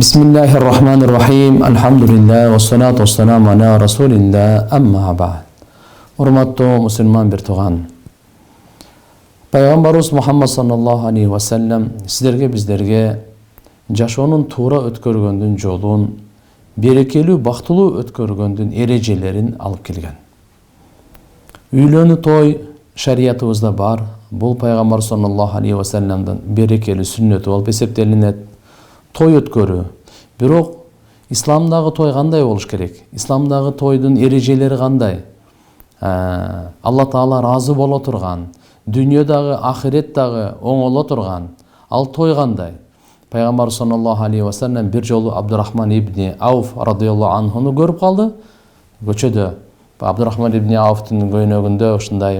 Bismillahirrahmanirrahim. Alhamdulillah, wassalatu wassalamu ala rasulillah, amma ba'd. Урматтуу мусулман бир туган. Пайгамбарыбыз Мухаммад саллаллаху алейхи ва саллям сиздерге биздерге жашоонун туура өткөргөндүн жолун, берекелүү, бактылуу өткөргөндүн эрежелерин алып келген. Үйлөнүү той шариятыбызда бар. Бул пайгамбар саллаллаху алейхи ва саллямдын берекелүү сүннөтү болуп эсептелинет. Той өткөрүү. Бирок исламдагы той кандай болуш керек? Исламдагы тойдун эрежелери кандай? Алла Таала разы боло турган, дүйнөдөгү, ахиреттагы оңоло турган ал той кандай? Пайгамбар саллаллаху алейхи ва саллям бир жолу Абдурахман ибн Ауф радыйаллаху анхуну көрүп калды. Көчөдө Абдурахман ибн Ауфтун көйнөгүндө ушундай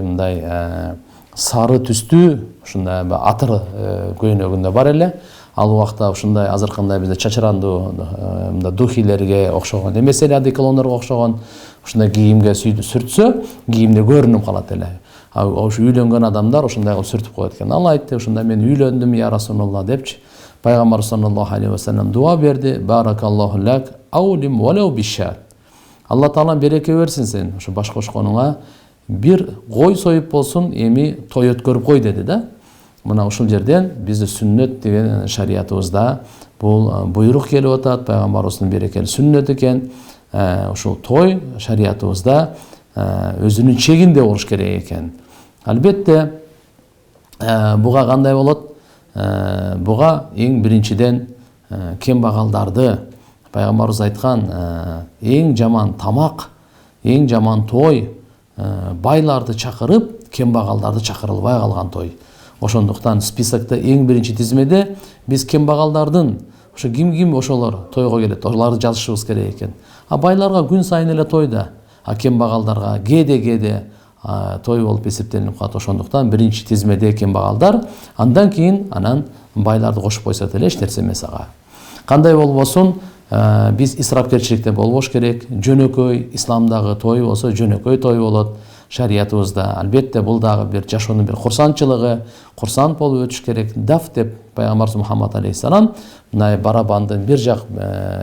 сары түстүү, ушундай атыр көйнөгүндө бар эле. Ал убакта ушундай азыркындай бизде чачырандуу духилерге окшогон эмес эле, одеколондорго окшогон ушундай кийимге сүртсө, кийимде көрүнүп калат эле. Ошо үйлөнгөн адамдар ушундай кылып сүртүп коет экен. Ал айтты, ушундай мен үйлөндүм я Расулулла депчи. Пайгамбар саллаллаху алейхи ва саллям дуа берди. Баракаллаху лак аулим валау бишат. Алла Таала береке берсин сен ошо баш кошконуңа бир кой союп болсун, эми той өткөрүп кой деди да. Мына ушул жерден бизде сүннөт деген шариятыбызда бул буйрук келип атат, пайгамбарыбыздын берекелүү сүннөт экен. Ушул той шариятыбызда өзүнүн чегинде болуш керек экен. Албетте буга кандай болот? Буга эң биринчиден кембагалдарды, пайгамбарыбыз айткан, эң жаман тамак, эң жаман той байларды чакырып, кембагалдарды чакырылбай калган той. Ошондуктан списокто эң биринчи тизмеде биз кембагалдардын ошо ким ошолор тойго келет, оларды жазышыбыз керек экен. Байларга күн сайын эле тойда, кембагалдарга кээде той болуп эсептелип калат. Ошондуктан биринчи тизмеде кембагалдар, андан кийин байларды кошуп койсо деле эч нерсе эмес ага. Кандай болбосун, биз исрапкерчиликте болбош керек. Жөнөкөй исламдагы той болсо жөнөкөй той болот. Шариятыбызда албетте бул дагы бир жашоонун бир курсанчылыгы, курсант болуп өтүш керек. Даф деп пайгамбарыбыз Мухаммад алейхиссалам мындай барабандын бир жак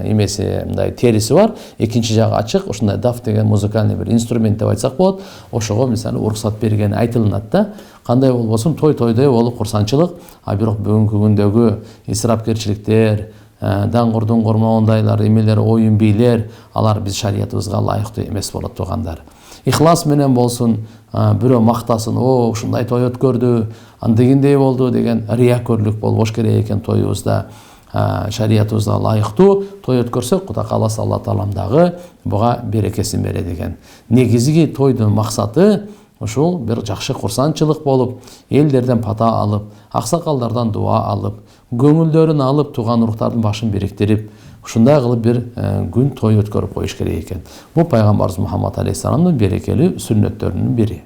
эмеси, мындай териси бар, экинчи жагы ачык. Ушундай даф деген музыкальный бир инструмент деп айтсак болот. Ошого мисалы уруксат бергени айтылынат да. Кандай болбосун тойдой болуп курсанчылык, бирок бүгүнкү күндөгү исрапкерчиликтер, даңгур-дуңгур моундайлар, эмелер, оюн бийлер, алар биз шариятыбызга ылайыктуу эмес болот туугандар. Ихлас менен болсун, бирөө мактасын, ушундай той өткөрдү, андегиндей болду деген риякөрлүк болбош керек экен тоюбузда. Шариятыбызга ылайыктуу той өткөрсөк, Кудай кааласа Алла Таалам дагы буга берекесин берет экен. Негизги тойдун максаты ушул бир жакшы курсанчылык болуп, элдерден пата алып, аксакалдардан дуа алып, көңүлдөрүн алып, тууган уруктардын башын бириктирип, ушундай кылып бир күн той өткөрүп коюш керек экен. Бул пайгамбарыбыз Мухаммад алейхиссаламдын берекелүү сүннөттөрүнүн бири.